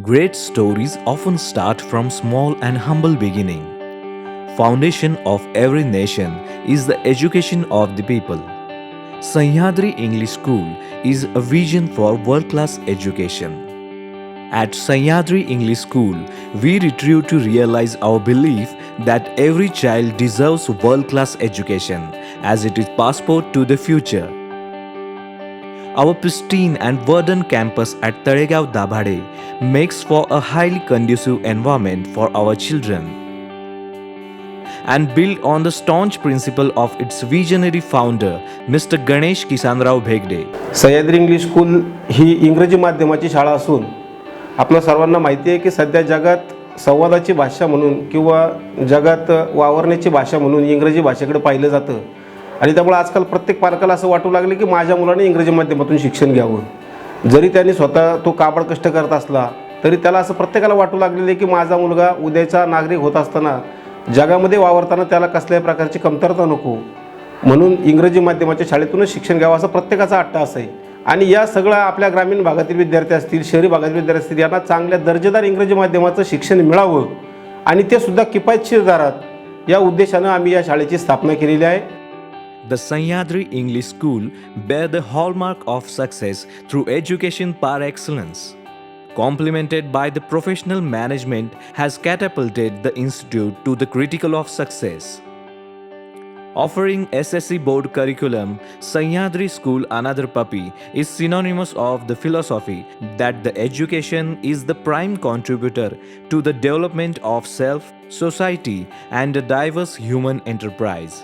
Great stories often start from small and humble beginning. Foundation of every nation is the education of the people. Sahyadri English School is a vision for world-class education. At Sahyadri English School, we retrieve to realize our belief that every child deserves world-class education as it is passport to the future. Our pristine and verdant campus at Taregaon Dabhade makes for a highly conducive environment for our children. And built on the staunch principle of its visionary founder, Mr. Ganesh Kisanrao Bhegde. Sahyadri English school ही इंग्रजी माध्यमाची शाळा असून आपल्या सर्वांना माहिती आहे की सध्या जगात संवादाची भाषा म्हणून किंवा जगात वावरण्याची भाषा म्हणून इंग्रजी भाषेकडे पाहिलं जातं आणि त्यामुळे आजकाल प्रत्येक पालकाला असं वाटू लागले की माझ्या मुलाने इंग्रजी माध्यमातून शिक्षण घ्यावं. जरी त्यांनी स्वतः तो काबड कष्ट करत असला तरी त्याला असं प्रत्येकाला वाटू लागलेलं आहे की माझा मुलगा उद्याचा नागरिक होत असताना जगामध्ये वावरताना त्याला कसल्याही प्रकारची कमतरता नको म्हणून इंग्रजी माध्यमाच्या शाळेतूनच शिक्षण घ्यावं असं प्रत्येकाचा अट्टाहास आहे. आणि या सगळ्या आपल्या ग्रामीण भागातील विद्यार्थी असतील, शहरी भागातील विद्यार्थी असतील, यांना चांगल्या दर्जेदार इंग्रजी माध्यमाचं शिक्षण मिळावं आणि ते सुद्धा किफायतशीर दरात या उद्देशानं आम्ही या शाळेची स्थापना केलेली आहे. The Sahyadri English School bear the hallmark of success through education par excellence. Complemented by the professional management has catapulted the institute to the critical of success. Offering SSC board curriculum, Sahyadri School Another Puppy is synonymous of the philosophy that the education is the prime contributor to the development of self, society and a diverse human enterprise.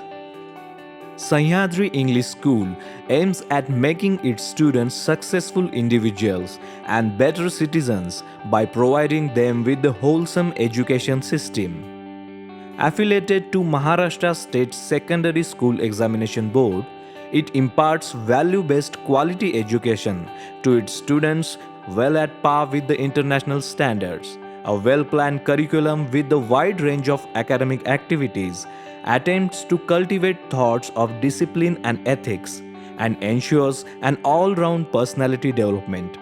Sahyadri English School aims at making its students successful individuals and better citizens by providing them with the wholesome education system. Affiliated to Maharashtra State Secondary School Examination Board, it imparts value-based quality education to its students well at par with the international standards. A well-planned curriculum with the wide range of academic activities attempts to cultivate thoughts of discipline and ethics and ensures an all-round personality development.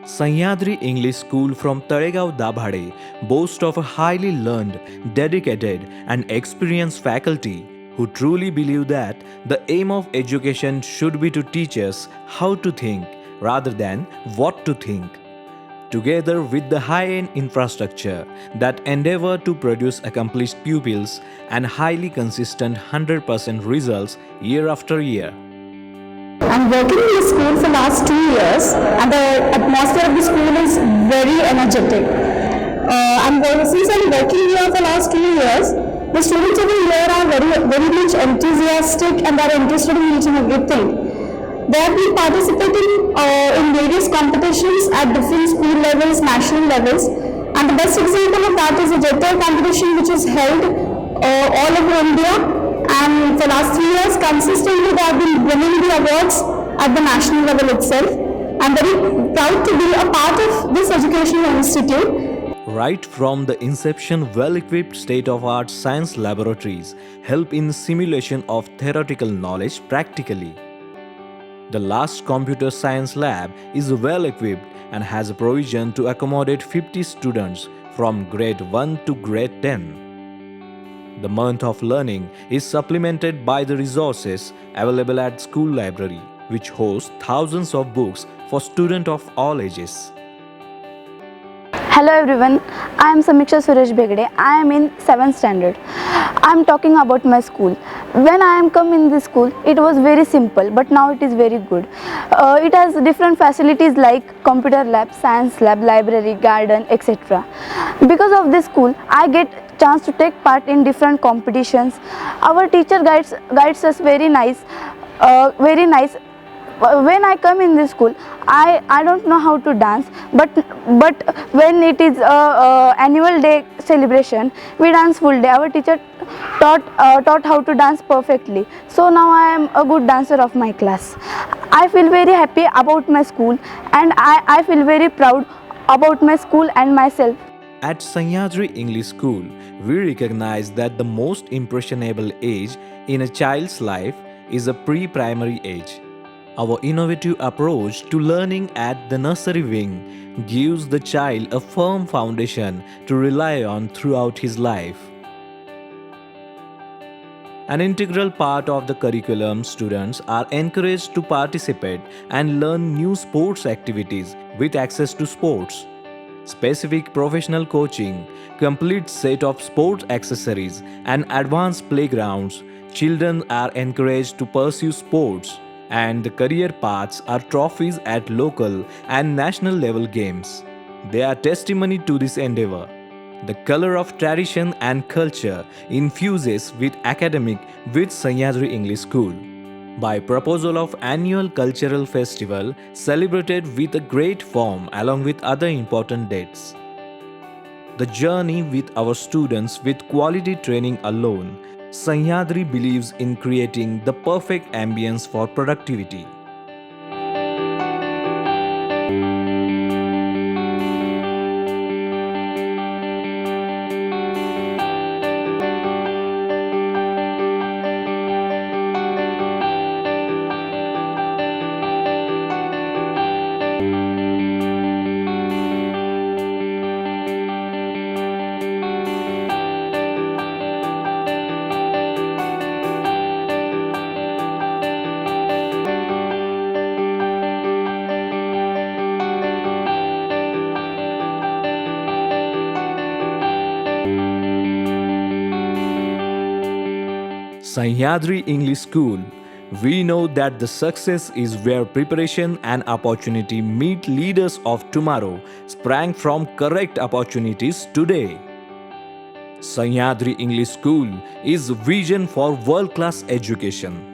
Sahyadri English School from Taregaon Dabhade boasts of a highly learned, dedicated and experienced faculty who truly believe that the aim of education should be to teach us how to think rather than what to think. Together with the high-end infrastructure that endeavor to produce accomplished pupils and highly consistent 100% results year after year. I'm working in the school for last 2 years and the atmosphere of the school is very energetic. Since I'm working here for last 2 years, the students over here are very much enthusiastic and are interested in each and everything. They have been participating in various competitions at different school levels, national levels, and the best example of that is the Jettor competition which is held all over India, and for last 3 years consistently they have been winning the awards at the national level itself. I'm very proud to be a part of this educational institute. Right from the inception, well-equipped state-of-art science laboratories help in simulation of theoretical knowledge practically. The last computer science lab is well equipped and has a provision to accommodate 50 students from grade 1 to grade 10. The month of learning is supplemented by the resources available at school library, which hosts thousands of books for students of all ages. Hello everyone, I am Samiksha Suresh Bhegde. I am in 7th standard. I am talking about my school. When I am come in this school, it was very simple, but now it is very good. It has different facilities like computer lab, science lab, library, garden, etc. Because of this school, I get chance to take part in different competitions. Our teacher guides us very nice, very nice. When I come in this school, I don't know how to dance, but when it is annual day celebration, we dance full day. Our teacher taught how to dance perfectly. So now I am a good dancer of my class. I feel very happy about my school, and I feel very proud about my school and myself. At Sahyadri English School, we recognize that the most impressionable age in a child's life is a pre-primary age. Our innovative approach to learning at the nursery wing gives the child a firm foundation to rely on throughout his life. An integral part of the curriculum, students are encouraged to participate and learn new sports activities with access to sports, specific professional coaching, complete set of sports accessories, and advanced playgrounds. Children are encouraged to pursue sports, and the career paths are trophies at local and national level games. They are testimony to this endeavor. The color of tradition and culture infuses with academic with Sahyadri English School. By proposal of annual cultural festival celebrated with a great form along with other important dates. The journey with our students with quality training alone, Sahyadri believes in creating the perfect ambience for productivity. Sahyadri English School, we know that the success is where preparation and opportunity meet. Leaders of tomorrow sprang from correct opportunities today. Sahyadri English School is vision for world-class education.